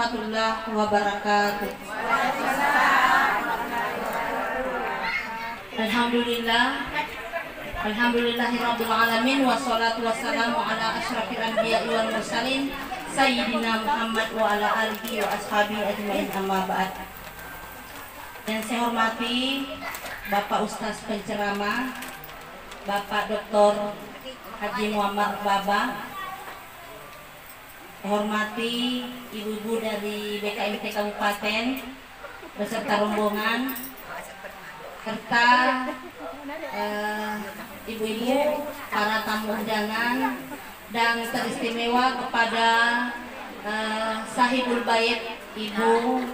warahmatullahi wabarakatuh. Alhamdulillahirabbil alamin wassalatu wassalamu ala asyrafil anbiya'i wal mursalin sayyidina Muhammad wa ala alihi wa ashabihi ajmain, amma ba'd. Yang saya hormati Bapak Ustaz penceramah, Bapak Dr. Haji Muhammad Baba, saya hormati ibu-ibu dari BKMT Kabupaten beserta rombongan, serta ibu-ibu, para tamu undangan, dan teristimewa kepada Sahibul Bait Ibu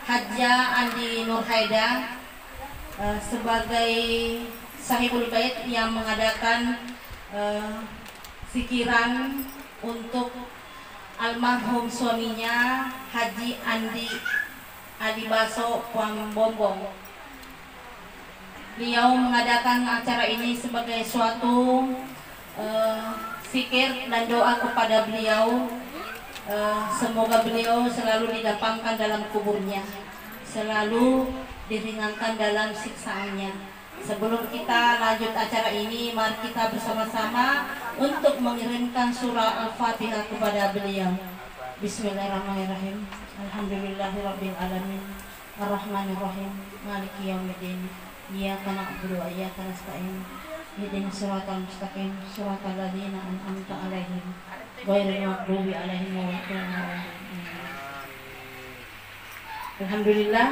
Hadja Andi Nurhaida sebagai Sahibul Bait yang mengadakan zikiran untuk almarhum suaminya Haji Andi Adibaso Puang Bombong. Beliau mengadakan acara ini sebagai suatu zikir dan doa kepada beliau. Semoga beliau selalu digampangkan dalam kuburnya, selalu diringankan dalam siksaannya. Sebelum kita lanjut acara ini, mari kita bersama-sama untuk mengirimkan surah Al-Fatihah kepada beliau. Bismillahirrahmanirrahim. Alhamdulillahirabbil alamin. Arrahmanirrahim. Maliki yaumiddin. Iyyaka na'budu wa iyyaka nasta'in. Ihdinas siratal mustaqim. Siratal ladzina an'amta 'alaihim ghairil maghdubi 'alaihim waladdallin. Alhamdulillah.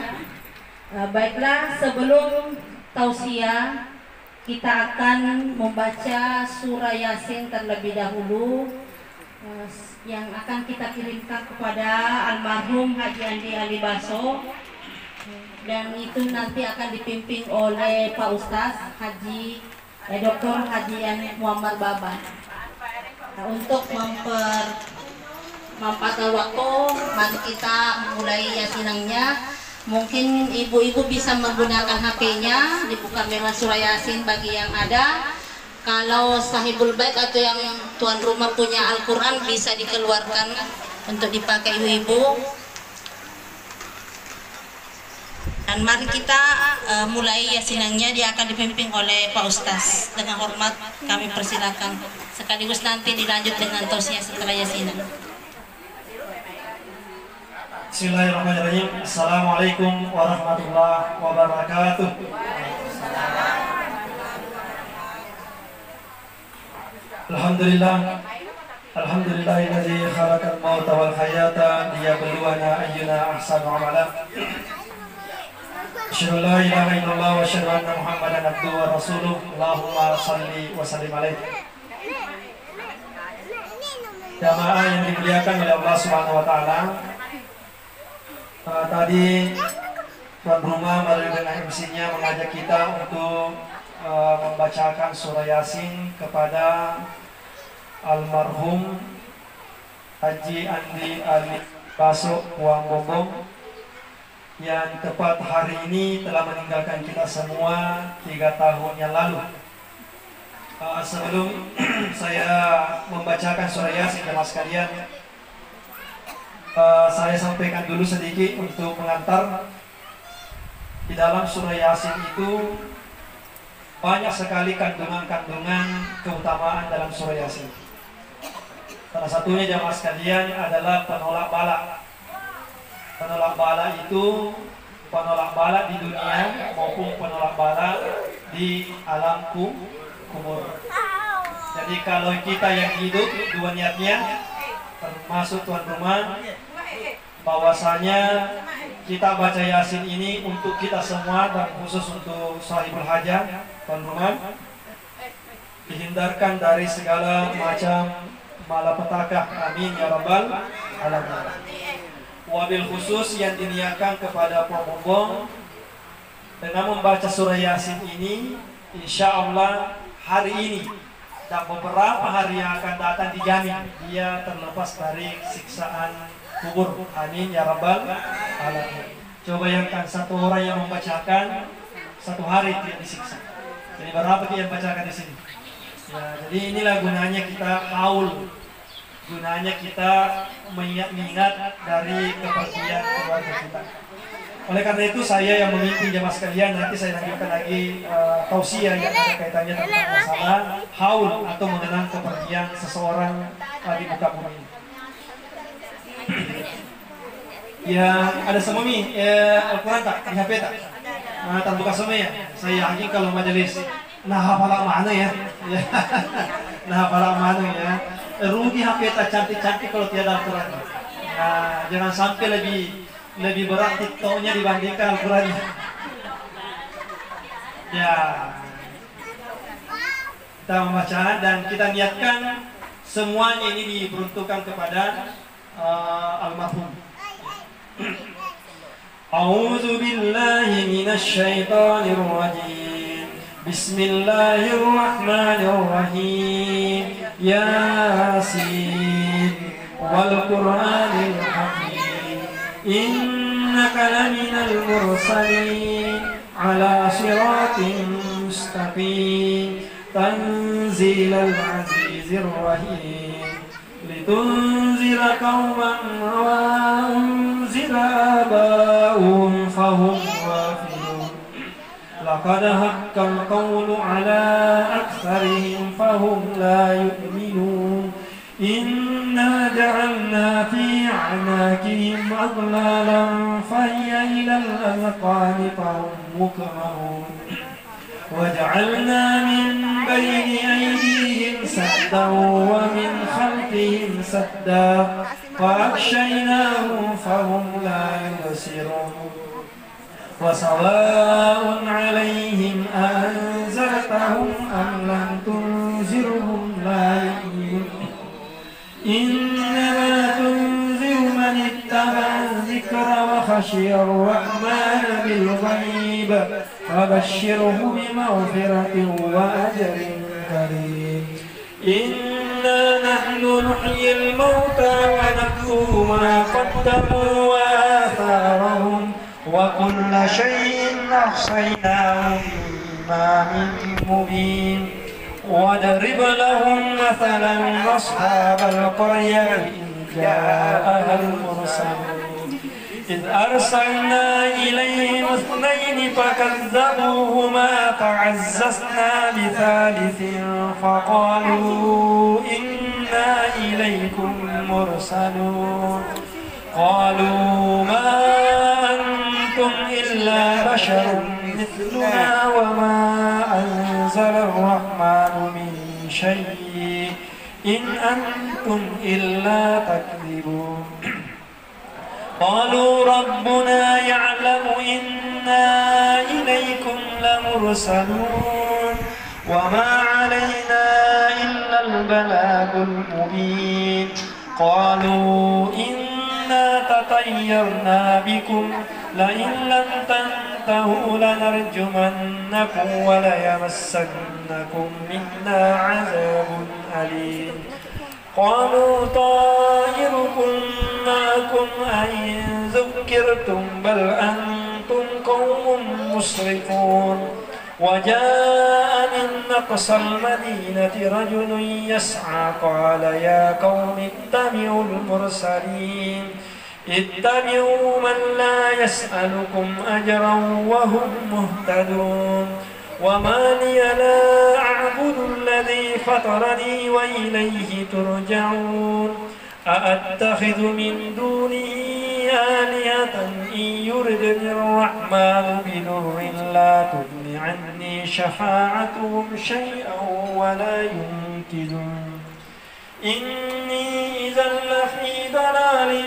Baiklah, sebelum tausiah kita akan membaca surah Yasin terlebih dahulu yang akan kita kirimkan kepada almarhum Haji Andi Adibaso, dan itu nanti akan dipimpin oleh Pak Ustaz Haji Dr. Haji Muhammad Baba. Nah, untuk mempatkan waktu, mari kita mulai yasinannya. Mungkin ibu-ibu bisa menggunakan HP-nya, dibuka memang surah Yasin bagi yang ada. Kalau Sahibul Bait atau yang tuan rumah punya Al-Quran bisa dikeluarkan untuk dipakai ibu-ibu. Dan mari kita mulai yasinannya, dia akan dipimpin oleh Pak Ustaz. Dengan hormat kami persilakan. Sekaligus nanti dilanjut dengan tausiah setelah yasinan. Bismillahirrahmanirrahim. Assalamualaikum warahmatullahi wabarakatuh. Alhamdulillahilladzi khalaqal mauta wal hayata liyabluwana ayyuna ahsanu amala. Asyhadu an la ilaha illallah wa asyhadu anna Muhammadan abduhu wa rasuluh. Allahumma shalli wa sallim alaihi. Jamaah yang dimuliakan oleh Allah Subhanahu wa taala, tadi tuan rumah melalui dengan MC-nya mengajak kita untuk membacakan surah Yasin kepada almarhum Haji Andi Adibaso Puang Bombong yang tepat hari ini telah meninggalkan kita semua 3 tahun yang lalu. Sebelum saya membacakan surah Yasin, jemaah sekalian, saya sampaikan dulu sedikit untuk pengantar. Di dalam surah Yasin itu banyak sekali kandungan-kandungan keutamaan dalam surah Yasin. Salah satunya jamaah sekalian adalah penolak bala. Penolak bala itu penolak bala di dunia maupun penolak bala di alam kubur. Jadi kalau kita yang hidup, dua niatnya, termasuk tuan rumah, bahwasanya kita baca Yasin ini untuk kita semua dan khusus untuk sahibul hajah, tuan rumah, dihindarkan dari segala macam malapetaka. Amin ya rabbal alamin. Wabil khusus yang diniatkan kepada Puang Bombong dengan membaca surah Yasin ini, insya Allah hari ini dan beberapa hari yang akan datang dijamin dia terlepas dari siksaan kubur. Amin ya rabbal alamin. Coba bayangkan satu orang yang membacakan 1 hari tidak disiksa. Jadi berapa yang bacakan di sini? Ya, jadi inilah gunanya kita haul gunanya kita mengingat dari kepergian keluarga kita. Oleh karena itu saya yang memimpin jemaah sekalian, nanti saya lanjutkan lagi tausiah yang ada kaitannya tentang masalah haul atau mengenang kepergian seseorang di muka bumi. Yang ada semua nih Al-Quran tak di HP tak? Terbuka semua ya. Saya yakin kalau majelis nah hafal mana ya? Nah hafal mana ya? Rugi HP tak cantik-cantik kalau tiada Al-Quran. Nah, jangan sampai lebih berat TikToknya dibandingkan Al-Quran. Ya, kita membaca dan kita niatkan semuanya ini diperuntukkan kepada almarhum. A'udzu billahi minasy syaithanir rajim. Bismillahirrahmanirrahim. Yasin wal Qur'anil hakim. Innaka laminal mursalin ala siratin mustaqim. Tanzilal azizir rahim. Litunzira qauman wa unzira aba'uhum fahum ghafilun. Laqad haqqal qawlu ala aktsarihim fahum la yu'minun. Inna ja'alna fi a'naqihim aghlalan fahiya ilal azqani fahum muqmahun. وجعلنا من بين أيديهم سدا ومن خلفهم سدا فأغشيناهم فهم لا يبصرون وسواء عليهم أأنذرتهم أم لم تنذرهم لا يؤمنون إنما تنذر من اتبع الذكر وخشي الرحمن بالغيب فبشره بمغفرة وأجر كريم إنا نحن نحيي الموتى ونكتب ما قدموا وآثارهم وكل شيء أحصيناه في إمام مبين واضرب لهم مثلا أصحاب القرية إذ جاءها المرسلون إذ أرسلنا إليهم اثنين فكذبوهما فعززنا بثالث فقالوا إنا إليكم مرسلون قالوا ما أنتم إلا بشر مثلنا وما أنزل الرحمن من شيء إن أنتم إلا تكذبون قالوا ربنا يعلم إنا إليكم لمرسلون وما علينا إلا البلاغ المبين قالوا إنا تطيرنا بكم لئن لم تنتهوا لنرجمنكم وليمسنكم منا عذاب أليم قالوا طائركم معكم أئن ذكرتم بل أنتم قوم مسرفون وجاء من أقصى المدينة رجل يسعى قال يا قوم اتبعوا المرسلين اتبعوا من لا يسألكم أجرا وهم مهتدون وما لي لا أعبد الذي فطرني وإليه ترجعون أأتخذ من دونه آلهة إن يردني الرحمن بضر لا تغن عني شفاعتهم شيئا ولا ينقذون إني إذا لفي ضلال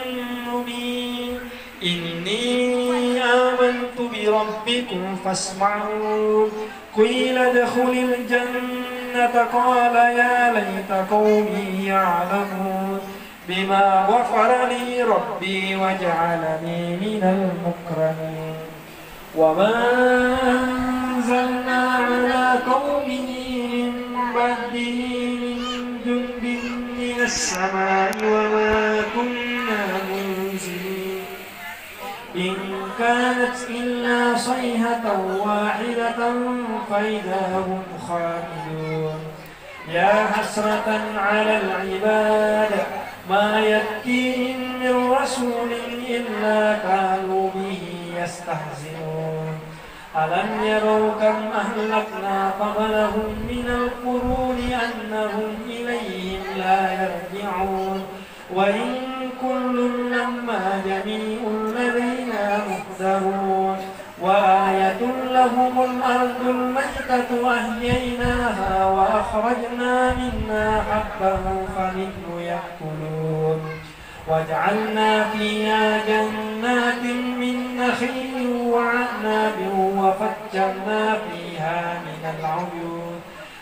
مبين إني آمنت بربكم فاسمعون قيل ادخل الجنة قال يا ليت قومي يعلمون بما غفر لي ربي وجعلني من المكرمين وما أنزلنا على قومه من بعده من جند من السماء وما كنا منزلين إن كانت إلا صيحة واحدة فإذا هم خامدون يا حسرة على العباد ما يأتيهم من رسول إلا كانوا به يستهزئون ألم يروا كم أهلكنا قبلهم من القرون أنهم إليهم لا يرجعون وإن كل لما جميع لدينا محضرون وآية لهم الأرض الميتة أحييناها وأخرجنا منها حبا فمنه يأكلون وجعلنا فيها جنات من نخيل وعناب وفجرنا فيها من العيون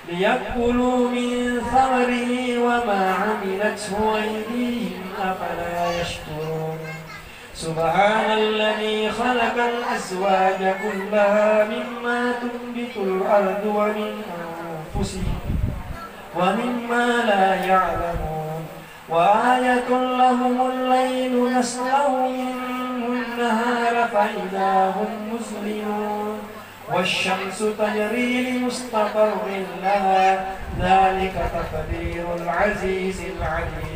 ليأكلوا من ثمره وما عملته أيديهم أفلا يشكرون سبحان الذي خلق الأزواج كلها مما تنبت الأرض ومن أنفسهم ومما لا يعلمون وآية لهم الليل نسلخ منه النهار فإذا هم مظلمون والشمس تجري لمستقر لها ذلك تقدير العزيز العليم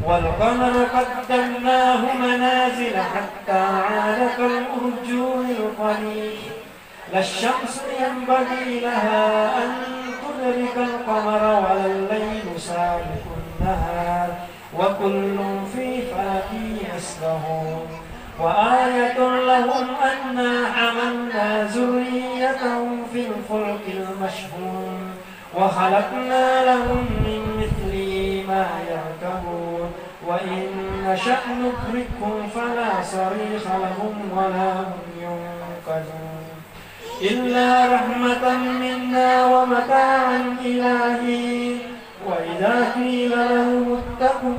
والقمر قدرناه منازل حتى عاد كالأرجون القديم لا الشمس ينبغي لها أن تدرك القمر ولا الليل سابق النهار وكل في فلك يسبحون وآية لهم أنا حملنا ذريتهم في الفلك المشحون وخلقنا لهم من مثله ما يركبون وإن نشأ نغرقهم فلا صريخ لهم ولا هم ينقذون إلا رحمة منا ومتاعا إلى حين وإذا قيل لهم اتقوا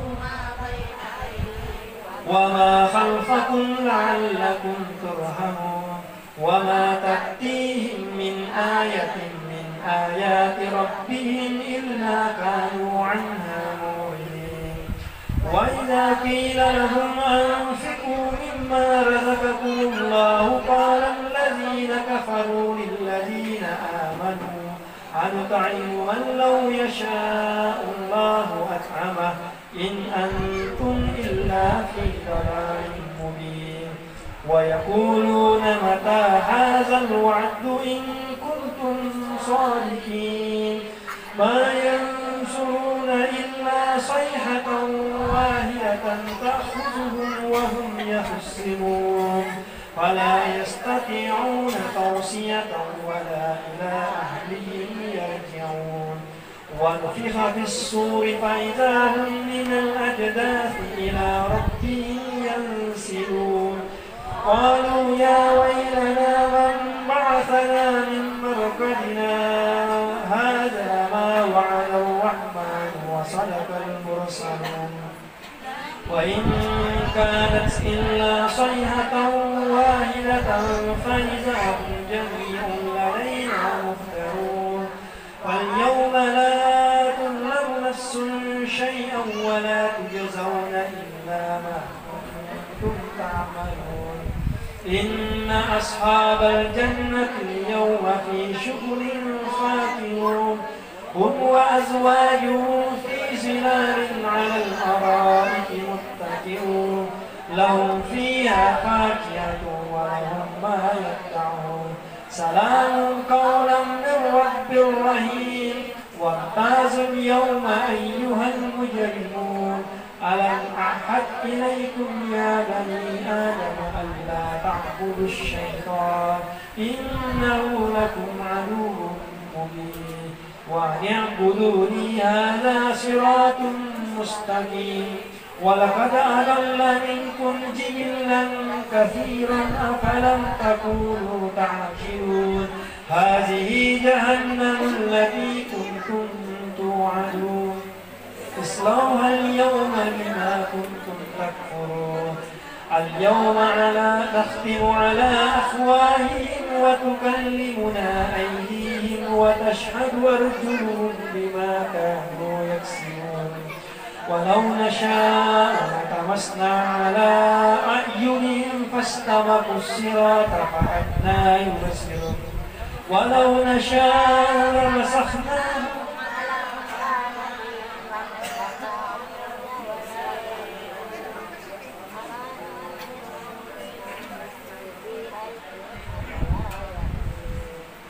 وما خلفكم لعلكم ترحمون وما تأتيهم من آية من آيات ربهم إلا كانوا عنها معرضين وإذا قيل لهم أنفقوا مما رزقكم الله قال الذين كفروا للذين آمنوا أنطعم من لو يشاء الله أطعمه إن أنتم إلا في ضلال مبين ويقولون متى هذا الوعد إن كنتم صادقين ما ينصرون إلا صيحة واحدة تأخذهم وهم يخصمون فلا يستطيعون توصية ولا إلى أهلهم يرجعون ونفخ في الصور فإذا هم من الأجداث إلى ربهم ينسلون قالوا يا ويلنا من بعثنا من مرقدنا هذا ما وعد الرحمن وصدق المرسلون وإن كانت إلا صيحة واحدة فإذا هم جميع لدينا مفترون فاليوم لا تظلم نفس شيئا ولا تجزون إلا ما كنتم تعملون إن أصحاب الجنة اليوم في شغل فاكهون هم وأزواجهم في ظلال على الأرائك متكئون لهم فيها فاكهة ولهم ما يدعون سلام قولا من رب رحيم وامتازوا اليوم أيها المجرمون ألم أعهد إليكم يا بني آدم ألا تعبدوا الشيطان إنه لكم عدو مبين وأن اعبدوني هذا صراط مستقيم ولقد أضل منكم جبلا كثيرا أفلم تكونوا تعقلون هذه جهنم التي كنتم توعدون اصلوها اليوم بما كنتم تكفرون اليوم نختم على أفواههم وتكلمنا أيديهم وتشهد أرجلهم بما كانوا يكسبون ولو نشاء لطمسنا على أعينهم فاستبقوا الصراط فأنى يبصرون ولو نشاء لمسخناهم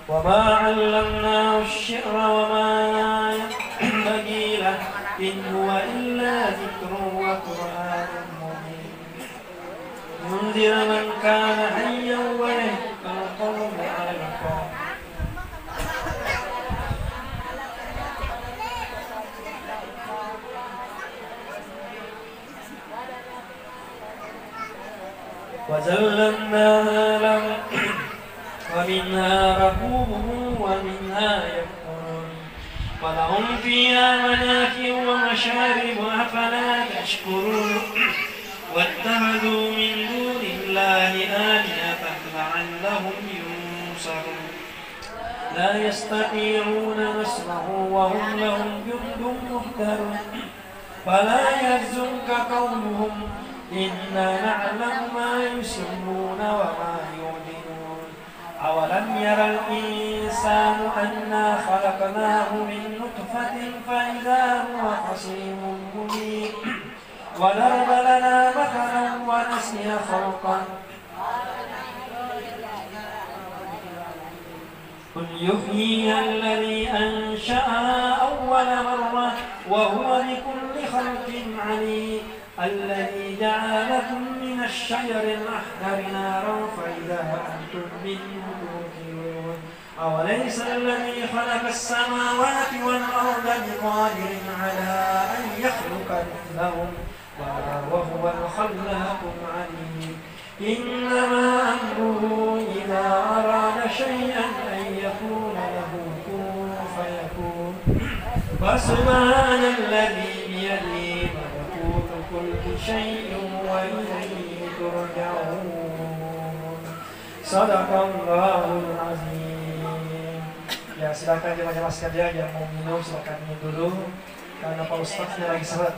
وما علمناه الشعر وما ينبغي له إن هو إلا ذكر وقرآن مبين ينذر من كان حيا ويهدى القوم على الكافرين. وزللناها لهم ومنها ركوبهم ومنها يأكلون ولهم فيها منافع ومشارب أفلا تشكرون واتخذوا من دون الله آلهة لعلهم ينصرون لا يستطيعون نصره وهم لهم جند مهترون فلا يحزنك قولهم إنا نعلم ما يسرون وما يعلنون أولم ير الإنسان أنا خلقناه من نطفة فإذا هو خصيم مبين وضرب لنا مثلا ونسي خلقه قل يحيي الذي أنشأها أول مرة وهو بكل خلق عليم الذي جعل لكم من الشجر الأخضر نارا فإذا أنتم منه توقدون أوليس الذي خلق السماوات والأرض بقادر على أن يخلق مثلهم وهو الخلاق العليم إنما أمره إذا أراد شيئا أن يكون له كن فيكون فسبحان الذي بيده ملكوت كل شيء وإليه ترجعون صدق الله العظيم. Ya silakan jemaah sekalian yang mau minum silakan minum dulu karena Pak Ustadznya lagi seret.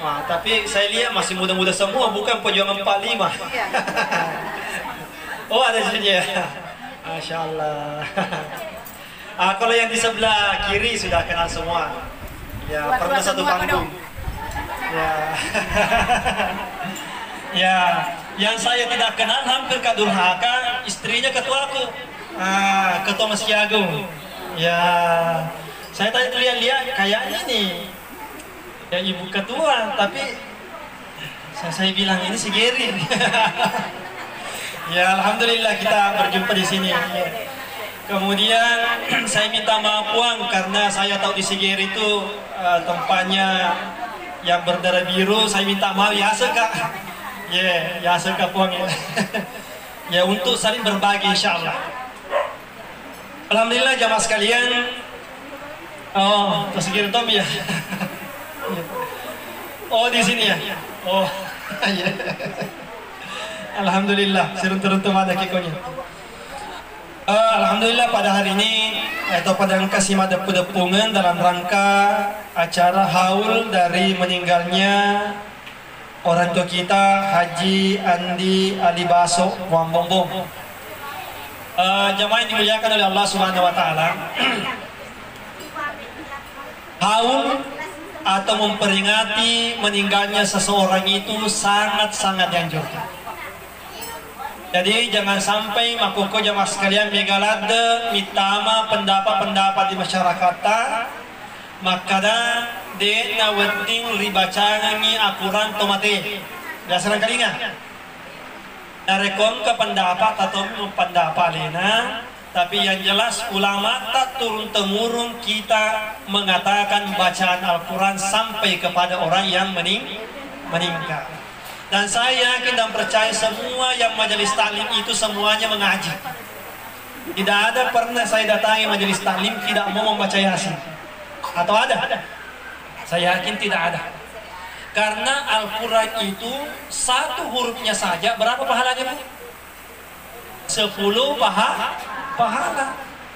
Wah, tapi saya lihat masih muda-muda semua, bukan pejuang 45. Oh, ada saja. Masya Allah. Kalau yang di sebelah kiri sudah kenal semua. Ya, pernah satu panggung. Ya. Ya, yang saya tidak kenal hampir kadurhaka, istrinya ketuaku. Ketua Masjid Agung. Ya. Saya tadi lihat-lihat kayaknya nih ya ibu ketua, tapi saya bilang ini si Geri. Ya alhamdulillah kita berjumpa di sini. Kemudian saya minta maaf Puang karena saya tahu di Sigeri itu tempatnya yang berdarah biru. Saya minta maaf ya Kak. Ya Kak Puang ya. Ya untuk saling berbagi insyaallah. Alhamdulillah jamaah sekalian. Oh, ke Sigeri Tom ya. Oh di sini ya. Oh iya. Alhamdulillah seruntu-runtu ada kikonya. Alhamdulillah pada hari ini atau pada kasih depungan dalam rangka acara haul dari meninggalnya orang tua kita Haji Andi Alibaso Wambombong. Jamaah yang dimuliakan oleh Allah Subhanahu Wa Taala. Haul atau memperingati meninggalnya seseorang itu sangat-sangat dianjurkan. Jadi jangan sampai makoko jamaah sekalian megalade mitama pendapat-pendapat di masyarakat makada de na wedding ribacangi akuran tomate. Biasa kalinga. Narekom ke pendapat atau pendapat lena, tapi yang jelas ulama tak turun temurun kita mengatakan bacaan Al-Quran sampai kepada orang yang meninggal. Dan saya yakin dan percaya semua yang majelis taklim itu semuanya mengaji. Tidak ada pernah saya datangi majelis taklim tidak mau membaca Yasin. Atau ada? Saya yakin tidak ada. Karena Al-Quran itu satu hurufnya saja berapa pahalanya? 10 pahala.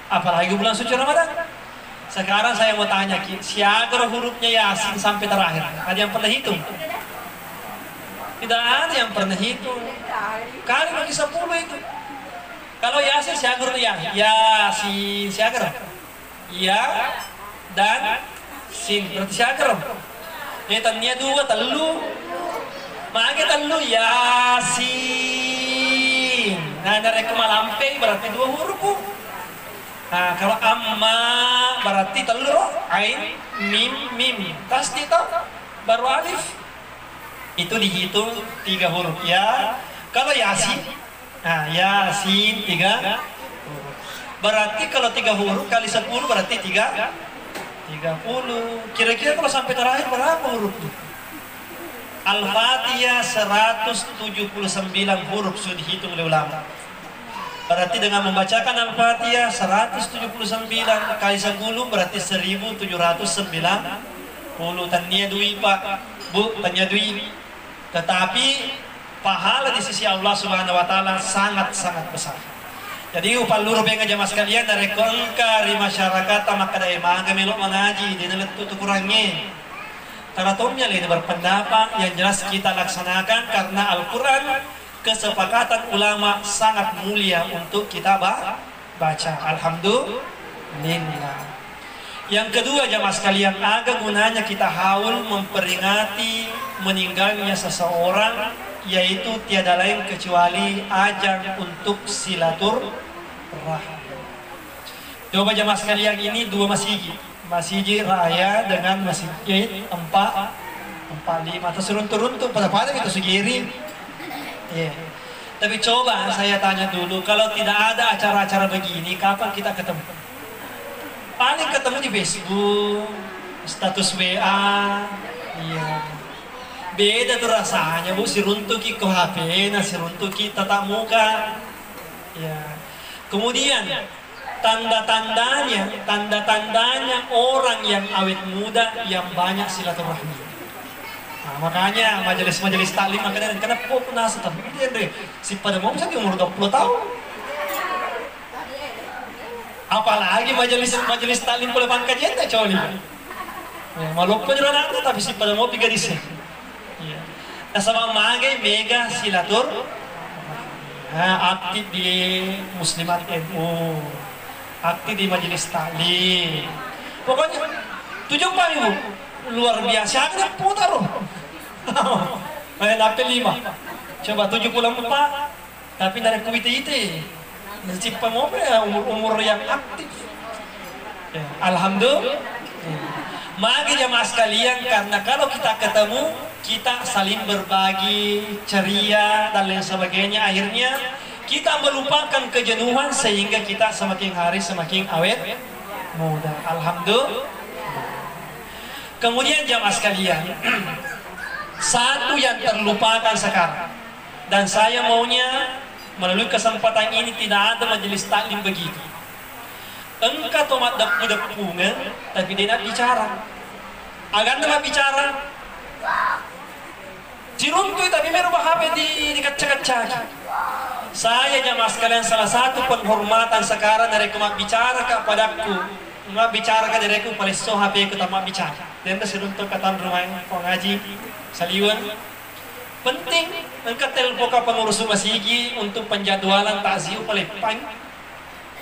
Apalagi bulan suci Ramadan. Sekarang saya mau tanya, siaga hurufnya Yasin sampai terakhir. Ada yang pernah hitung? Tidak ada yang pernah hitung. Kali bagi 10 itu. Kalau Yasin siagar ya. Yasin siagar. Ya dan sin berarti siagar. Ini tanya 2 telu. Maka telu Yasin. Nah dari kemalampe berarti 2 huruf. Nah kalau amma berarti telu ain mim. Pasti toh baru alif. Itu dihitung 3 huruf ya. Kalau Yasin, nah Yasin 3 huruf. Berarti kalau 3 huruf kali 10 berarti 30. Kira-kira kalau sampai terakhir berapa huruf itu? Al-Fatihah 179 huruf sudah dihitung oleh ulama. Berarti dengan membacakan Al-Fatihah 179 kali 10 berarti 1790. Tanya dui Pak, Bu, tanya dui. Tetapi pahala di sisi Allah Subhanahu Wa Taala sangat-sangat besar. Jadi upah luruh pengen jamaah sekalian dari kongkari masyarakat maka dari mangga melok mengaji di dalam tutup kurangnya. Karena tomnya ini berpendapat yang jelas kita laksanakan karena Al-Quran kesepakatan ulama sangat mulia untuk kita baca. Alhamdulillah. Yang kedua jamaah sekalian, agak gunanya kita haul memperingati meninggalnya seseorang, yaitu tiada lain kecuali ajang untuk silaturahmi. Coba jamaah sekalian, ini 2 masjid raya dengan masjid 445 atau seruntur-runtur pada itu segiri. Tapi coba saya tanya dulu, kalau tidak ada acara-acara begini, kapan kita ketemu? Paling ketemu di Facebook, status WA, iya. Beda tuh rasanya Bu, siruntuki ke HP, siruntuki tatap muka, ya. Kemudian tanda-tandanya orang yang awet muda yang banyak silaturahmi. Nah, makanya majelis-majelis taklim makanya kenapa penasaran? Si pada mau bisa di umur 20 tahun. Apalagi majelis taklim boleh bangka jenda coli. Walaupun juga anak tapi si pada mau tiga disi. Nah sama magai mega silatur. Aktif di Muslimat NU, aktif di majelis taklim. Pokoknya 7 Ibu luar biasa ada putar. Main apel 5. Coba 74 tapi dari kuit itu. Mencipta mobil ya umur yang aktif. Ya, alhamdulillah. Maka jamaah sekalian, karena kalau kita ketemu, kita saling berbagi ceria dan lain sebagainya, akhirnya kita melupakan kejenuhan sehingga kita semakin hari semakin awet muda. Alhamdulillah. Kemudian jamaah sekalian, satu yang terlupakan sekarang, dan saya maunya melalui kesempatan ini tidak ada majelis taklim begitu. Engkau tomat depungan, tapi dia nak bicara. Agar nak bicara, ciruntuh tapi merubah HP di kaca-kaca. Saya jamaah sekalian, salah satu penghormatan sekarang dari kemak bicara kepadaku, mak bicara ke diriku paling so HP ku tamak bicara. Dan seruntuh kata rumah pengaji saliwan. Penting engkau telepon ke pengurus masjid untuk penjadwalan takziah paling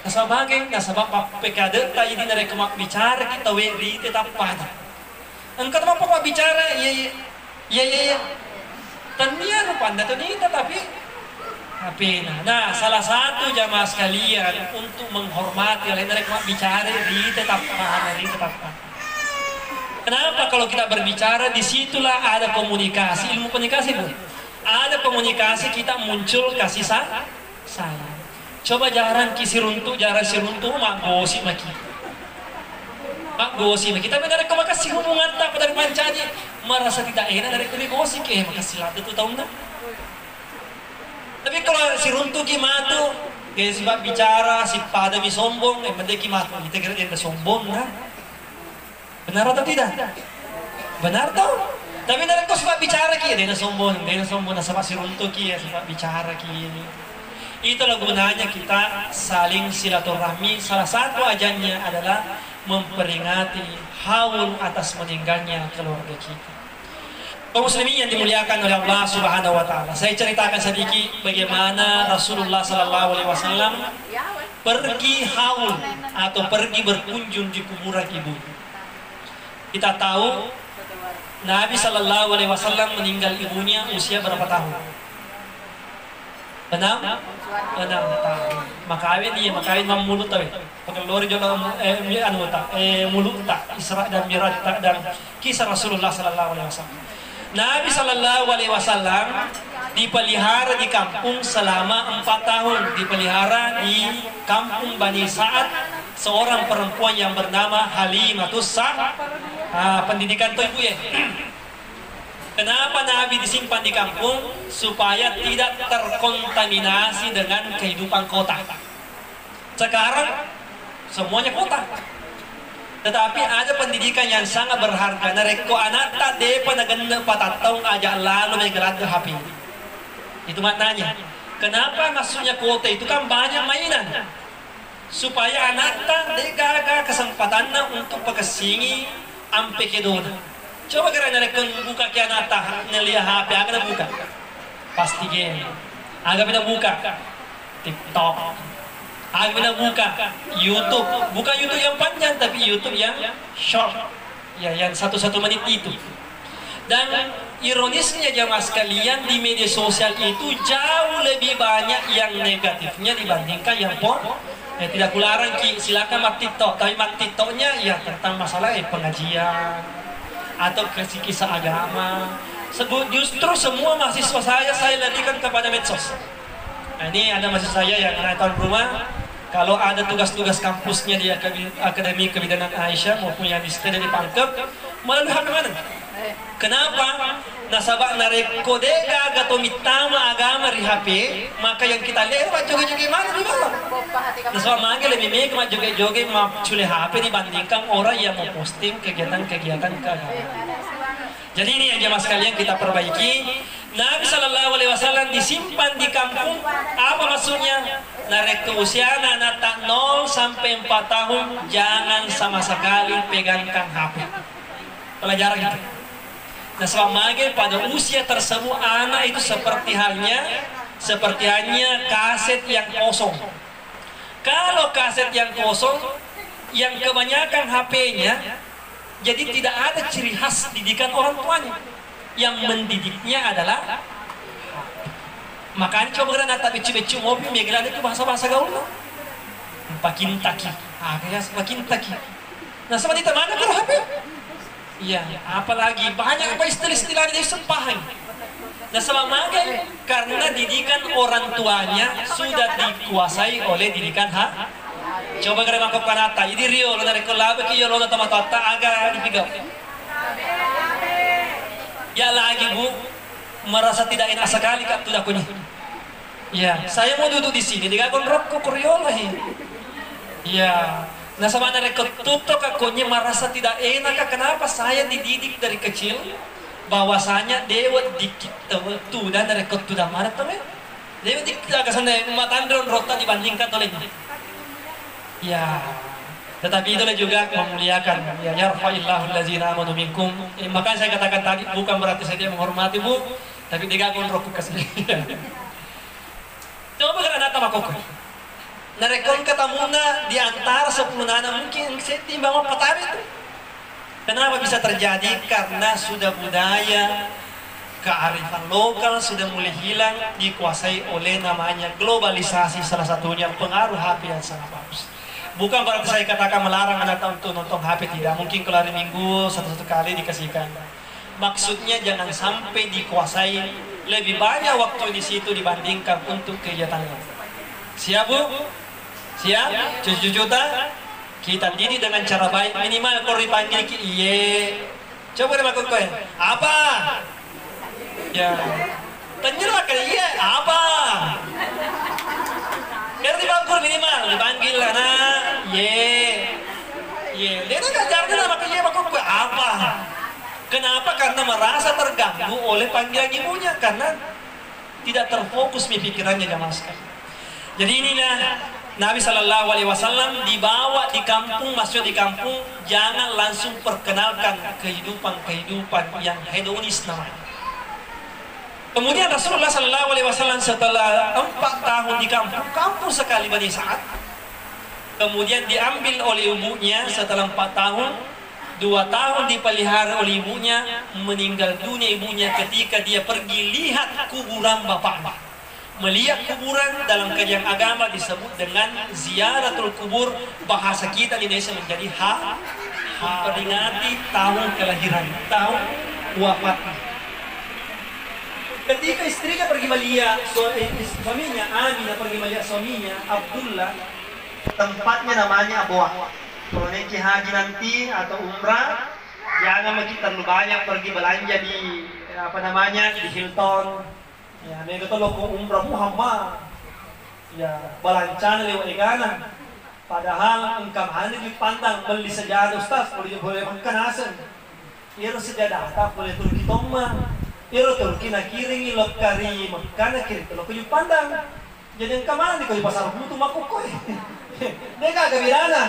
sebagai nasabah PKD tak ini dari kemak bicara kita weri tetap pada. Engkau tak apa bicara ya. Tania rupanya tu ni tetapi HP. Nah, salah satu jamaah sekalian untuk menghormati oleh dari kemak bicara di tetap pada. Kenapa kalau kita berbicara disitulah ada komunikasi, ilmu komunikasi bu. Ada komunikasi kita muncul kasih sayang. Coba jarang kisiruntu, jarang siruntu, mak gosip maki. Mak gosip maki. Tapi dari kau makasih hubungan tak dari pancanya merasa tidak enak dari kau gosip makasih lah itu tahu tak? Tapi kalau siruntu gimana tu? Dia sebab bicara si pada mi sombong, mendeki matu kita kira dia sombong kan? Benar atau tidak? Benar tau? Tapi dari kau sebab bicara dia sombong, nasabah siruntu sebab bicara Itulah gunanya kita saling silaturahmi. Salah satu ajannya adalah memperingati haul atas meninggalnya keluarga kita. Kaum muslimin yang dimuliakan oleh Allah Subhanahu wa taala. Saya ceritakan sedikit bagaimana Rasulullah sallallahu alaihi wasallam pergi haul atau pergi berkunjung di kuburan ibu. Kita tahu Nabi sallallahu alaihi wasallam meninggal ibunya usia berapa tahun? 6 tahun. Makawin mulut tahu. Pengelori juga mulut tak Isra dan Mi'raj dan kisah Rasulullah sallallahu alaihi wasallam. Nabi sallallahu alaihi wasallam dipelihara di kampung selama 4 tahun, dipelihara di kampung Bani Sa'ad, seorang perempuan yang bernama Halimatus Sa'ad. Pendidikan tuh ibu ya. Kenapa Nabi disimpan di kampung? Supaya tidak terkontaminasi dengan kehidupan kota. Sekarang semuanya kota. Tetapi ada pendidikan yang sangat berharga. Nareko anak tak depa naganda patatong aja lalu megelat ke HP. Itu maknanya. Kenapa masuknya kota itu kan banyak mainan. Supaya anak tak degaga kesempatan untuk pekesingi ampe kedona. Coba kira nareko buka ke anak tak nelia HP agak buka. Pasti game. Agak bisa buka TikTok. Agak bisa buka YouTube. Bukan YouTube yang panjang tapi YouTube yang short. Ya, yang 1 menit itu. Dan ironisnya jamaah sekalian, di media sosial itu jauh lebih banyak yang negatifnya dibandingkan yang tidak kularang silakan mak TikTok, tapi mak TikToknya ya tentang masalah pengajian atau kisah agama. Justru semua mahasiswa saya larikan kepada medsos. Nah, ini ada mahasiswa saya yang naik tahun rumah, kalau ada tugas-tugas kampusnya di Akademi Kebidanan Aisyah maupun yang di di Pangkep melalui HP mana? Kenapa? Nasabak nareko dega gato mitama agama di HP, maka yang kita lihat joget-joget mana di bawah. Nasabak manggil lebih baik joget-joget cule HP dibandingkan orang yang mau posting kegiatan-kegiatan keagamaan. Jadi ini yang jemaah sekalian kita perbaiki. Nabi sallallahu alaihi wasallam disimpan di kampung. Apa maksudnya? Nareko usia anak 0 sampai 4 tahun jangan sama sekali pegangkan HP. Pelajaran itu. Nah, selama pada usia tersebut anak itu seperti halnya kaset yang kosong. Kalau kaset yang kosong, yang kebanyakan HP-nya, jadi tidak ada ciri khas didikan orang tuanya. Yang mendidiknya adalah makanya coba kena tak becu-becu mobil, megelan itu bahasa-bahasa gaul. Pakin taki, kayak pakin taki. Nah sama di mana kalau HP? Iya, apalagi banyak apa istilah-istilah dia sempahang. Nah sama magai karena didikan orang tuanya sudah dikuasai oleh didikan coba kare mako kanata idi rio lo nare kolabe ki yo lo tama tata aga dipigau. Ya lagi Bu, merasa tidak enak sekali kak tuh dakunya. Ya, saya mau duduk di sini dengan rokok kuriola ya. Nah sama nare ketutup kakunya merasa tidak enak. Kenapa saya dididik dari kecil bahwasanya dewa dikit tuh dan dari ketutup mana tuh ya? Dewa dikit agak sana matandron rota dibandingkan olehnya. Ya, tetapi itulah juga memuliakan. Ya, yarfa'illahu allazina amanu minkum. Makanya saya katakan tadi bukan berarti saya tidak menghormati Bu, tapi digagun rokok kesini. Coba karena nata makoko. Narekon katamuna di antara 10 nana mungkin saya timbang apa itu. Kenapa bisa terjadi? Karena sudah budaya kearifan lokal sudah mulai hilang, dikuasai oleh namanya globalisasi, salah satunya pengaruh HP yang sangat bagus. Bukan berarti saya katakan melarang anak untuk nonton HP, tidak. Mungkin kalau hari Minggu satu kali dikasihkan. Maksudnya jangan sampai dikuasai lebih banyak waktu di situ dibandingkan untuk kegiatan lain. Siap Bu? Siap? Cucu-cucu kita didik dengan cara baik, minimal kalau dipanggil iye. Coba dia makan koin. Apa? Ya. Tanya kan iya, apa? Biar dibangun minimal, dipanggil anak, ye. Dia tak ajar dia makan iya makan koin. Apa? Kenapa? Karena merasa terganggu oleh panggilan ibunya karena tidak terfokus pikirannya jamaah sekalian. Jadi inilah Nabi Shallallahu Alaihi Wasallam dibawa di kampung, masuk di kampung, jangan langsung perkenalkan kehidupan yang hedonis namanya. Kemudian Rasulullah Shallallahu Alaihi Wasallam setelah 4 tahun di kampung sekali Bani Sa'ad, kemudian diambil oleh ibunya setelah 4 tahun, 2 tahun dipelihara oleh ibunya, meninggal dunia ibunya ketika dia pergi lihat kuburan bapaknya. Melihat kuburan dalam kajian agama disebut dengan ziaratul kubur, bahasa kita di Indonesia menjadi memperingati tahun kelahiran, tahun wafatnya. Ketika istrinya pergi melihat suaminya, Aminah pergi melihat suaminya Abdullah, tempatnya namanya Abwa. Kalau naik haji nanti atau umrah, jangan kita terlalu banyak pergi belanja di di Hilton. Ya, mereka tuh loko umrah Muhammad. Ya, balancana lewat egana. Padahal engkau hanya dipandang beli sejadah Ustaz, boleh makan asam. Iro sejadah tak boleh Turki toma. Iro Turki nak kiringi lok kari makan kiri tuh loko dipandang. Jadi engkau mana di pasar butuh makukoi. Mereka agak birana.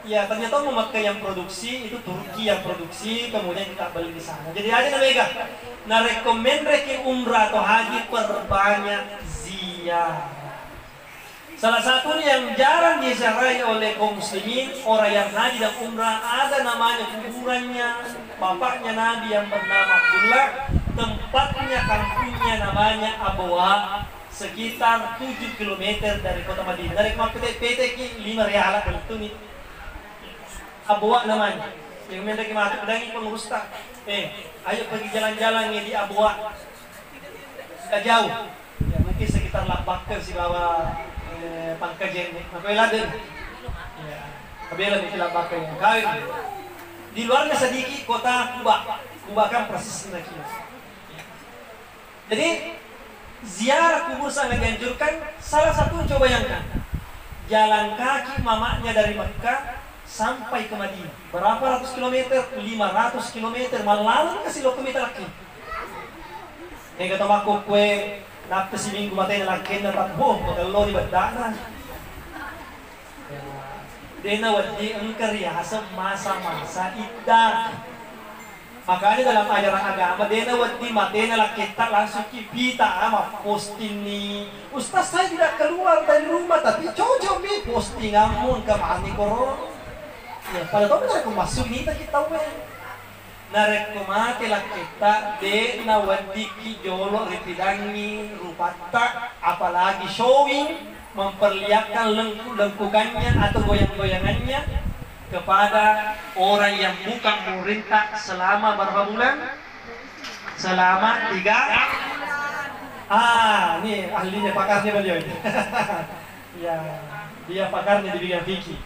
Ya, ternyata memakai yang produksi itu Turki yang produksi, kemudian kita beli di sana. Jadi ada namanya, nah rekomendasi umrah atau haji perbanyak ziarah. Salah satunya yang jarang diziarahi oleh kaum muslimin, orang yang haji dan umrah, ada namanya kuburannya bapaknya Nabi yang bernama Abdullah, tempatnya kampungnya namanya Abwa, sekitar 7 km dari kota Madinah. Dari kemana PT 5 rialah itu nih. Abwa namanya. Yang mendaki mati pedangi pengurus tak. Ayo pergi jalan-jalan di Abwa. Sudah jauh. Ya mungkin sekitar 8 km si bawah Pangkajen. Maka laden. Ya. Kabela di 8 km. Kawin. Di luarnya sedikit kota Kuba. Kuba kan persis 5 km. Jadi ziarah kubur sangat dianjurkan. Salah satu coba bayangkan. Jalan kaki mamanya dari Mekah sampai ke Madinah. Berapa ratus kilometer? 500 kilometer. Malah kasih lo kilometer lagi. Yang kata aku kue nak si minggu matanya lagi dapat bom. Kalau di badana. Dena wadi engkar yasa masa-masa iddah. Makanya dalam ajaran agama dena wadi matanya lagi tak langsung kipita ama posting ni. Ustaz saya tidak keluar dari rumah tapi cocok nih posting amun kemana korong. Ya, pada tahu nak masuk ni tak kita tahu narek kumate lah kita de na wadiki jolo ripidangi rupata apalagi showing memperlihatkan lengkukannya atau goyang-goyangannya kepada orang yang bukan pemerintah selama berapa bulan? Selama 3. Ini ahlinya, pakarnya beliau ini. Ya, dia pakarnya di bidang fikih.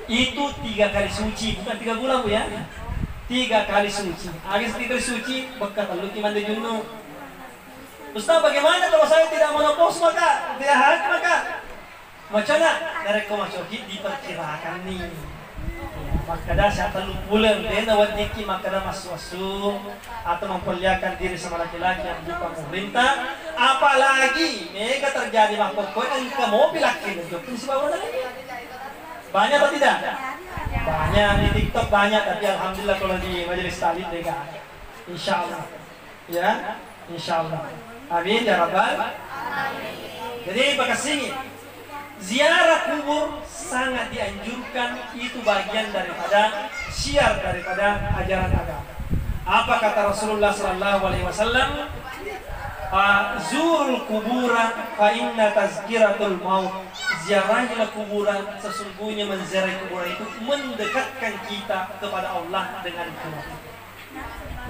Itu 3 kali suci, bukan 3 bulan Bu ya. 3 kali suci. Agak 3 kali suci, bekat lu kiman de junno. Ustaz, bagaimana kalau saya tidak menopos maka tidak haji maka? Macam mana? Dari komacoki diperkirakan nih. Maka dah saya perlu pulang dia nawat niki maka dah masuk atau memperlihatkan diri sama laki-laki yang bukan pemerintah. Apalagi mega terjadi makoko engka mobil laki itu prinsip apa lagi? Banyak atau tidak? Banyak di TikTok banyak, tapi alhamdulillah kalau di majelis taklim mereka insyaallah ya, insyaallah. Amin ya rabbal alamin. Jadi makasih ziarah kubur sangat dianjurkan, itu bagian daripada syiar daripada ajaran agama. Apa kata Rasulullah sallallahu alaihi wasallam? Zurul kuburan fa inna tazkiratul maut. Ziarahilah kuburan, sesungguhnya menziarahi kuburan itu mendekatkan kita kepada Allah dengan kematian.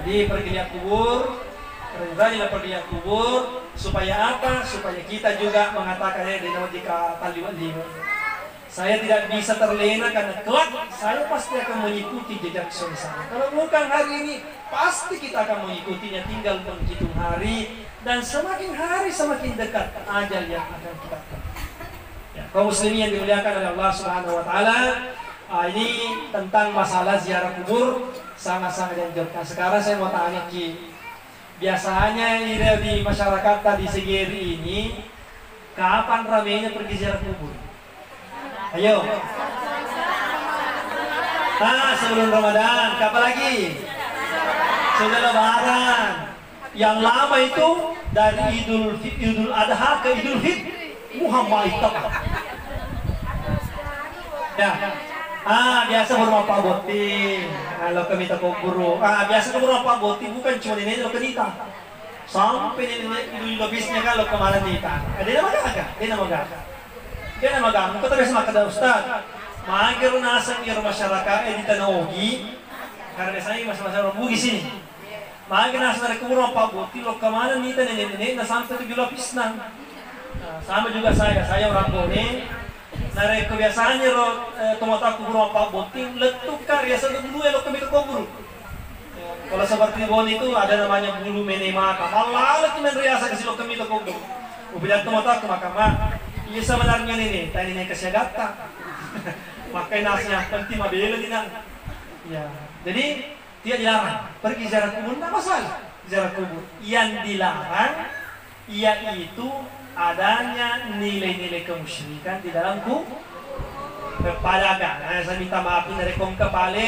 Jadi pergi lihat kubur, rajinlah pergi lihat kubur, supaya apa? Supaya kita juga mengatakan di nawajika taliwat lima. Saya tidak bisa terlena karena kelak saya pasti akan mengikuti jejak suami saya. Kalau bukan hari ini, pasti kita akan mengikutinya, tinggal menghitung hari. Dan semakin hari semakin dekat ajal yang akan kita temui. Ya, kaum muslimin yang dimuliakan oleh Allah Subhanahu wa taala, ini tentang masalah ziarah kubur sangat-sangat dianjurkan. Sekarang saya mau tanya Ki, biasanya di masyarakat tadi Segeri ini kapan ramainya pergi ziarah kubur? Ayo. Sebelum Ramadan, kapan lagi? Sudah Lebaran. Yang lama itu dari Idul Adha ke Idul Fitri. Muhammad itu. Ya. Biasa berumah Pak Boti. Kalau kami tak guru. Biasa ke berumah Pak Boti bukan cuma ini lo kenita. Sampai ini lebihnya kalau kemarin nita. Dia nama gaga. Dia nama gaga. Kau tak biasa makan Ustaz. Magir nasang iro masyarakat di Tanah Ogi. Karena biasanya masyarakat orang Bugis sini. Magir nasang dari kumurang Pak Boti. Lo kemarin nita nenek na sampai 7 lapis na. Sama juga saya orang Bone. Nare kebiasaannya lo tomata kumurang Pak Boti. Letuk karya dulu lo kami ke kubur. Kalau seperti Bone itu ada namanya bulu menemata. Malah lagi menriasa kasih lo kami ke kubur. Ubidan tomata ke makamah. Iya sebenarnya ini, tadi ini kesiagatan. Makai nasnya penting mabela di nang. Ya, jadi tidak dilarang pergi ziarah kubur, tidak masalah ziarah kubur. Yang dilarang yaitu adanya nilai-nilai kemusyrikan di dalam kubur. Kepada agama, saya minta maaf dari kaum kepala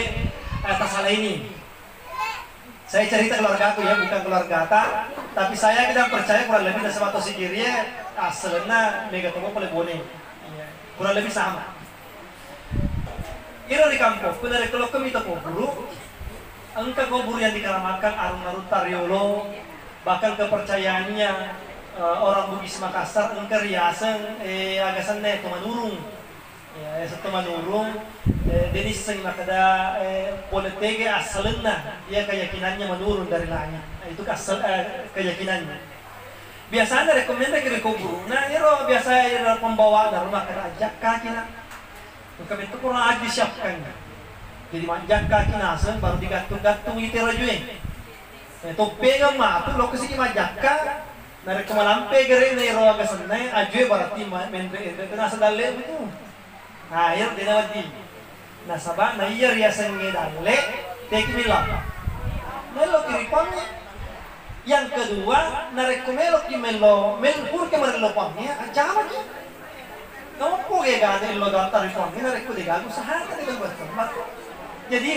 atas hal ini. Saya cerita keluarga aku ya, bukan keluarga Ata, tapi saya tidak percaya kurang lebih dari sebatas sikirnya asalnya mega toko oleh Bone. Kurang lebih sama. Iro di kampung, dari kalau kami toko guru, engkau kubur yang dikeramatkan arung-arung tariolo, bahkan kepercayaannya orang Bugis Makassar engkau riasan agasannya temanurung. Ya, satu manurung, Denis sing makada politik asalnya dia keyakinannya menurun dari langit. Itu asal keyakinannya. Biasanya rekomendasi ke kubur. Nah, iro biasa iro pembawa dari rumah kerajaan kaki nak. Kami itu kurang aja siapkan. Jadi manjat kaki nasen baru digantung-gantung itu rajuin. Itu pegang matu lo kesini manjat kaki. Nari kemalampe gere iro agak senai ajue berarti mendre itu nasa dalam itu. Air dinawati. Nasaba na iya riasan ngedale tekmila. Melo kiripangnya. Yang kedua, narekomelo ki melo pur ke marelo pangnya acama ki. Kamu poge gade lo daftar pangnya nareko de gagu sahata de bertempat. Jadi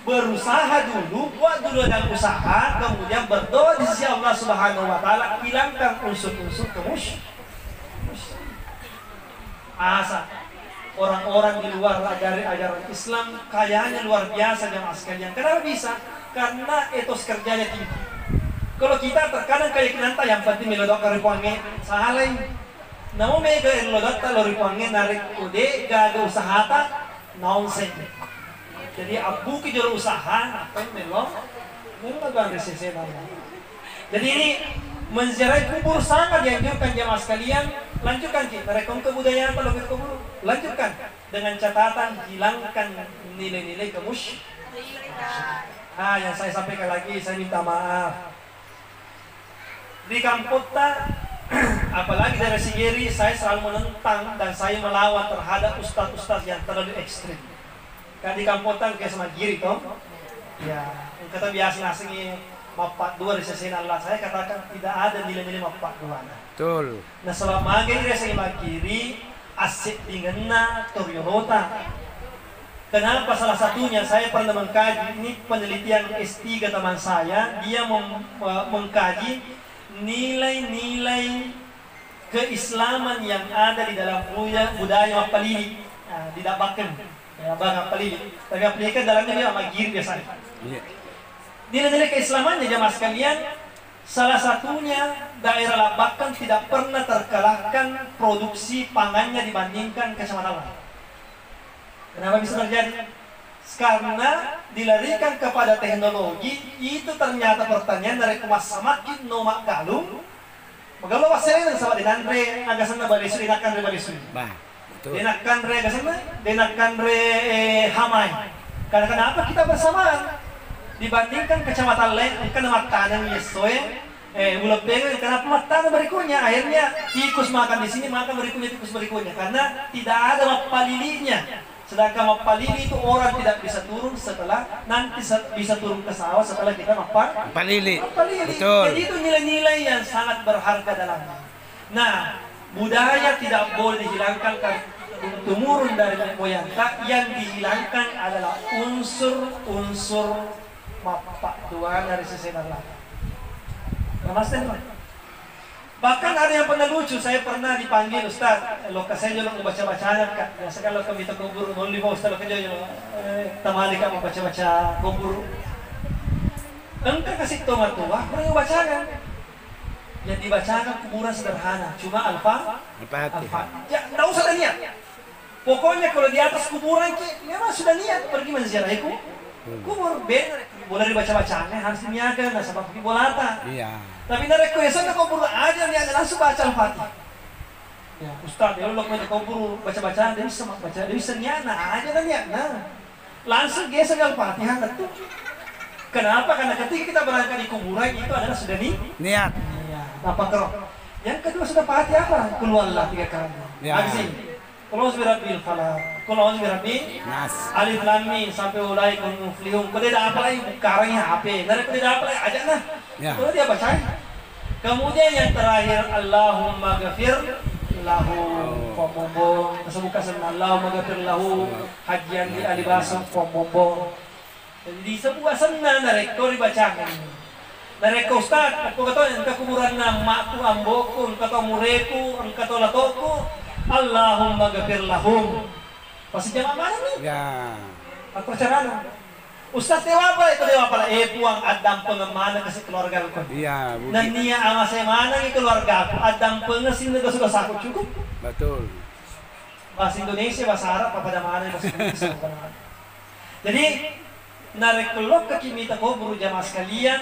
berusaha dulu, buat dulu dan usaha, kemudian berdoa di sisi Allah Subhanahu wa taala hilangkan unsur-unsur kemusyrikan. Asa orang-orang di luar dari ajaran Islam kayaknya luar biasa jamaah sekalian. Kenapa bisa? Karena etos kerjanya tinggi. Kalau kita terkadang keyakinan yang penting melodok karipange sahalai. Namun mega melodok loripange narik ude gaga usahata nonsense. Jadi abu ki juru usaha apa yang melong bang resesi nama. Jadi ini menziarahi kubur sangat dianjurkan jamaah sekalian. Lanjutkan ki, merekam kebudayaan kalau kubur. Lanjutkan dengan catatan hilangkan nilai-nilai yang saya sampaikan lagi, saya minta maaf. Di Kampota, apalagi dari Sigiri, saya selalu menentang dan saya melawan terhadap ustaz-ustaz yang terlalu ekstrim. Kan di Kampota kayak sama Giri toh, ya kata biasa ngasih mapak dua di sesi Allah. Saya katakan tidak ada nilai-nilai mapak dua. Betul. Nah selama ini dari Giri asik dingena Toyota. Kenapa? Salah satunya saya pernah mengkaji, ini penelitian S3 teman saya, dia mengkaji nilai-nilai keislaman yang ada di dalam budaya Mapalili, di Dabaken, Mapalili. Tapi aplikan dalamnya dia sama Giri biasanya. Nilai-nilai keislamannya jamaah sekalian, salah satunya daerah Labakan tidak pernah terkalahkan produksi pangannya dibandingkan Kecamatan lain. Kenapa bisa terjadi? Karena dilarikan kepada teknologi, itu ternyata pertanyaan dari kumas samakin nomak galung. Magalo wasere sa dinanre agasan na balisu inakan re balisu. Bah, betul. Dinakan re agasan na, dinakan re hamay. Karena kenapa kita bersamaan dibandingkan kecamatan lain kan makanan yesoe bulan pengen kenapa makanan berikutnya akhirnya tikus makan di sini makan berikutnya tikus berikutnya karena tidak ada mapalilinya. Sedangkan mapalili itu orang tidak bisa turun setelah nanti bisa turun ke sawah setelah kita mapalili. Betul. Jadi itu nilai-nilai yang sangat berharga dalamnya. Nah, budaya tidak boleh dihilangkan temurun dari moyang. Yang dihilangkan adalah unsur-unsur mapak dua dari sisi Allah. Namaste teman. Bahkan ada yang pernah lucu, saya pernah dipanggil Ustaz, lokasi saya juga membaca-bacanya kak. Biasa kalau kami tak kubur, nolli mau Ustaz lokasi juga tamali kak membaca-baca kubur. Engkau kasih tomat tua, kurang bacakan. Yang dibacakan kuburan sederhana, cuma Al-Fatihah. Ya, tidak usah ada niat. Pokoknya kalau di atas kuburan, memang sudah niat pergi menziarahi kubur. Benar, boleh dibaca-bacanya, harus diniakan, nggak sampai pergi bolata. Iya. Tapi dari kuesan nak kubur aja dia langsung baca Al-Fatihah. Ya, Ustaz, dia lo mau kubur baca-baca, dia bisa baca, dia bisa nyana aja kan ya. Nah, langsung geser Al-Fatihah itu. Kenapa? Karena ketika kita berangkat di kuburan itu adalah sudah niat. Ya, apa kerok. Yang kedua sudah Fatihah apa? Keluarlah 3 kali. Ya. Habis ini. Qul birabbil falaq, qul birabbin Nas. alif lam mim sampai ulai kun muflihun. Kau tidak apa lagi karangnya HP. Dari kau tidak apa lagi aja nah. Ya. Kalau dia baca. Kemudian yang terakhir Allahumma ghafir lahu pomombong. Sebuka sana Allahumma ghafir lahu hajian di alibasum pomombong. Jadi di sebuah sana dari kau dibacakan. Dari kau Ustaz, aku kata engkau kuburan namaku amboku, engkau mureku, engkau latoku. Allahumma ghafir lahum. Pasti jamaah mana nih? Ya. Aku caranya. Ustaz dewa apa itu dewa apa? Puang adam pengemana kasih keluarga aku. Iya, Dan nia ama saya mana nih keluarga aku? Adam pengesin dosa-dosa aku cukup. betul. Bahasa Indonesia, bahasa Arab apa pada mana bahasa Indonesia apa pada mana. Jadi narik kelok ke kimita ko guru jamaah sekalian.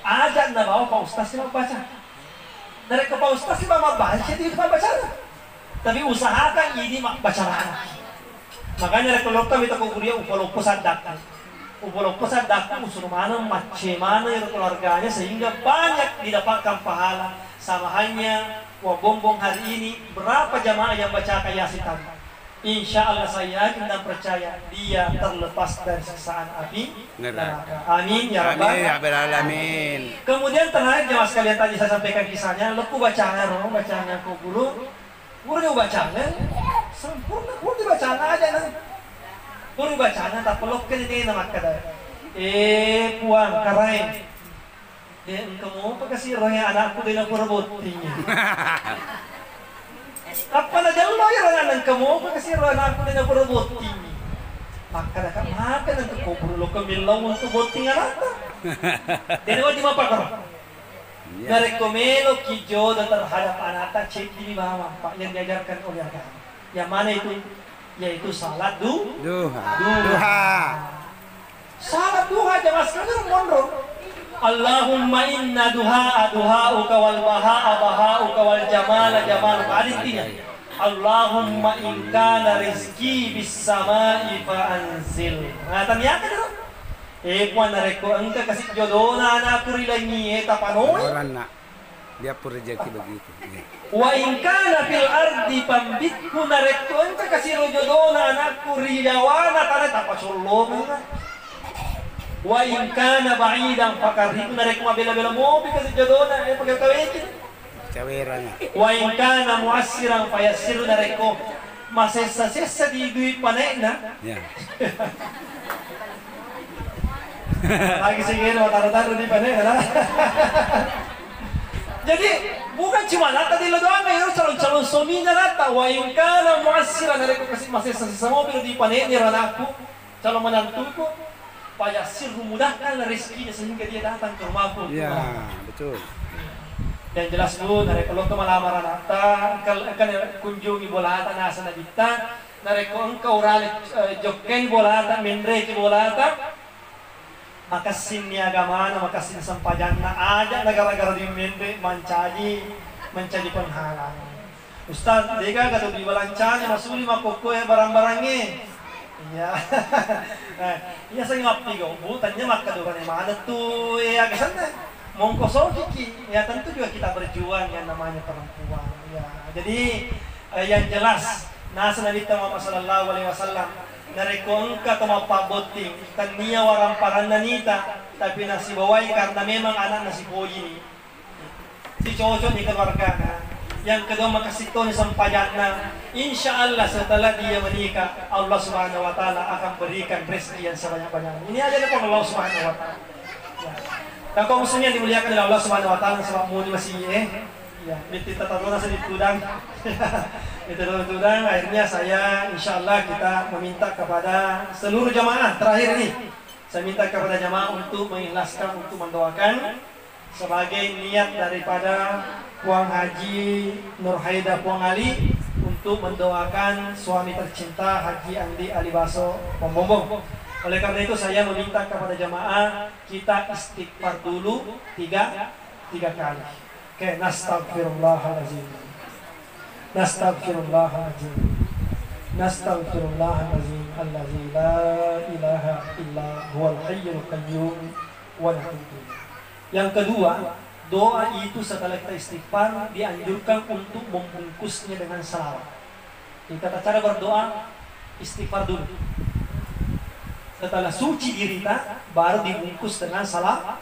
Ajak na bawa Pak Ustaz mau baca. Narik ke Pak Ustaz mau baca itu baca. Tapi usahakan ini baca lagi. Makanya rekolokta kita kuburia upalopo sadak. Upalopo sadak usul mana macam mana yang keluarganya sehingga banyak didapatkan pahala. Sama hanya wabombong hari ini berapa jamaah yang baca Yasin tadi. Insya Allah saya yakin dan percaya dia terlepas dari siksaan api neraka. Amin ya rabbal alamin. Kemudian terakhir jamaah sekalian tadi saya sampaikan kisahnya. Leku bacanya ku guru. Guru dia bacanya, sempurna. Guru dia bacanya aja nah. Guru bacanya tak pelok ke ini nama kada. Puang karain. Engkau mau apa kasih rohnya anakku dengan perbotinya. Apa na jalo ya rohnya engkau mau apa kasih roh anakku dengan perbotinya. Maka dah makan engkau kubur lo kemilau untuk boting anak. Dia wajib apa kau? Dari komelo kijo terhadap anak cek ini bahwa Pak yang diajarkan oleh agama. Yang mana itu yaitu salat Duha. Duha. Duha. Salat duha jamaah sekalian mondok. Allahumma inna duha duhauka wal bahaa bahauka wal jamala jamaluka. Ada intinya. Allahumma in kana rizki bis samai fa anzil. Nah, tanya kan itu. Kuan nareko engka kasih jodoh na anakku rilangi eta panoy. Orang nak. Dia pun rezeki begitu. Wa in kana fil ardi pambitku nareko engka kasih jodoh na anakku riyawana kana tapasullo. Wa in kana ba'idan fakarhiku nareko bela-bela mobil kasih jodoh na pagkawin. Caweranya. Wa in kana muassiran fayassir nareko masessa-sessa di duit panena. Ya. Lagi segini taruh-taruh di panena. Jadi bukan cuma nata di doang, ya calon-calon suaminya nata. Wa in kana muassiran nareko kasih masessa-sessa mobil di panena anakku, calon menantuku. Fayassir memudahkan rezekinya sehingga dia datang ke rumahku. Ya, betul. Yang jelas bu, nareko lo kemalamaran nata, kan kunjungi bolata nasa nabita, nareko engkau rale jokken bolata, mendreki bolata, maka sinnya agamana, maka sin sampajanna aja negara-negara di mende mencari penghalang. Ustaz, dega kata di balancanya masuli makoko ya barang-barangnya. Iya. Iya saya ngapi go, bu, tanya maka doang mana tuh ya kesana. Mongko kiki, ya tentu juga kita berjuang yang namanya perempuan. Ya, jadi yang jelas, nasa Nabi Muhammad sallallahu alaihi wasallam nareko engka tama paboting tania warang parananita tapi nasi bawai karena memang anak nasi boyi si cocok di keluarga. Yang kedua makasih sampajanna. Insya Allah setelah dia menikah, Allah Subhanahu Wa Taala akan berikan rezeki yang sebanyak-banyaknya. Ini aja nih Allah Subhanahu Wa Taala. Ya. Dan kaum muslimin yang dimuliakan oleh Allah Subhanahu Wa Taala, sebab muni masih ya, binti tatadona sedikit tudang. Itu tudang. Akhirnya saya, insya Allah kita meminta kepada seluruh jamaah terakhir ini. Saya minta kepada jamaah untuk mengikhlaskan, untuk mendoakan sebagai niat daripada Puang Haji Nur Haida Puang Ali untuk mendoakan suami tercinta Haji Andi Alibaso Pombombong. Oleh karena itu saya meminta kepada jamaah kita istighfar dulu tiga kali. Oke, nastaghfirullahalazim. Nastaghfirullahalazim. Nastaghfirullahalazim allazi la ilaha illa huwal hayyul qayyum wa natubu. Yang kedua, doa itu setelah kita istighfar dianjurkan untuk membungkusnya dengan salawat. Jadi tata cara berdoa istighfar dulu. Setelah suci diri kita baru dibungkus dengan salawat.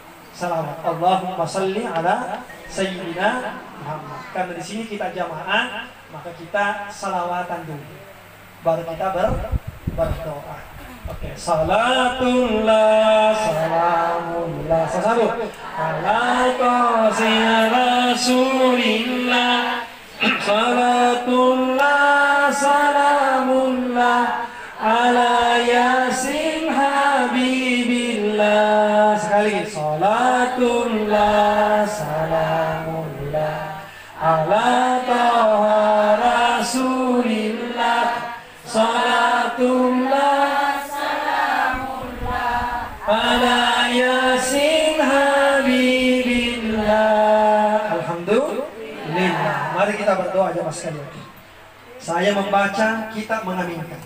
Allahumma salli ala sayyidina Muhammad. Karena di sini kita jamaah, maka kita salawatan dulu. Baru kita berdoa. Oke, salatullah salamullah sasabut ala qasil rasulillah salatullah salamullah ala yasin habibillah. Sekali lagi, salatullah salamullah ala taha rasulillah salatullah ala yasin habibillah. Alhamdulillah. Mari kita berdoa jemaah sekalian. Saya membaca, kita mengaminkan.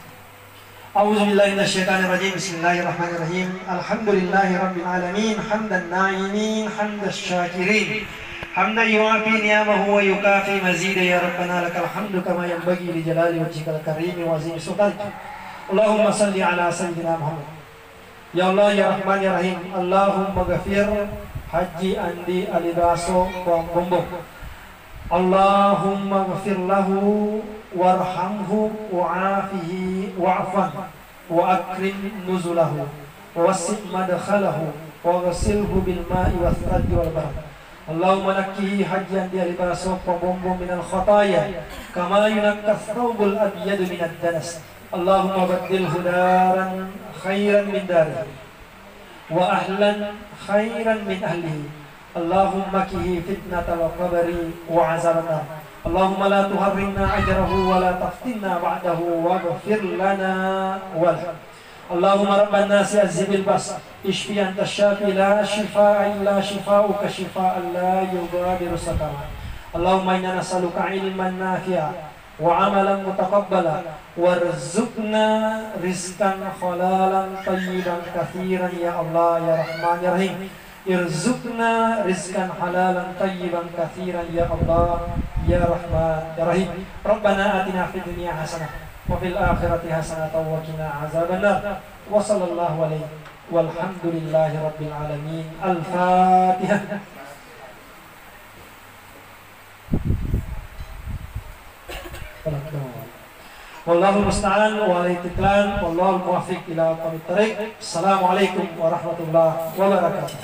A'udzubillahi minasyaitonirrajim. Bismillahirrahmanirrahim. Alhamdulillahirabbil alamin. Hamdan na'imin, hamdash syakirin. Hamdan yu'afi ni'amahu wa yukafi mazida ya rabbana lakal hamdu kama yanbaghi li jalali wajhikal karim wa azimi sultanik. Allahumma salli ala sayyidina Muhammad. Ya Allah, ya Rahman, ya Rahim. Allahumma ghafir Haji Andi Alibaso Pombombong. Allahumma ghafir lahu warhamhu wa'afihi wa'afan wa akrim nuzulahu wa wassi' madkhalahu wa ghasilhu bil ma'i was thalji wal barad. Allahumma nakkihi Haji Andi Alibaso Pombombong minal khataya kama yunakka thawbul abyadu minad danas. Allahumma baddilhu daran khairan min darihi wa ahlan khairan min ahlihi. Allahumma kihi fitnatal qabri wa azaban. اللهم لا تحرمنا أجره ولا تفتنا بعده واغفر لنا وله. اللهم رب الناس أذهب البأس اشفي أنت الشافي لا شفاء إلا شفاؤك شفاء لا يغادر سقما. اللهم إنا نسألك علما نافعا وعملا متقبلا وارزقنا رزقا حلالا طيبا كثيرا يا الله يا رحمن يا رحيم. ارزقنا رزقا حلالا طيبا كثيرا يا الله يا رحمن يا رحيم. ربنا آتنا في الدنيا حسنة وفي الآخرة حسنة وقنا عذاب النار. وصلى الله عليه والحمد لله رب العالمين. الفاتحة. والله المستعان وعليه التكلان والله الموفق إلى طريق الطريق. السلام عليكم ورحمة الله وبركاته.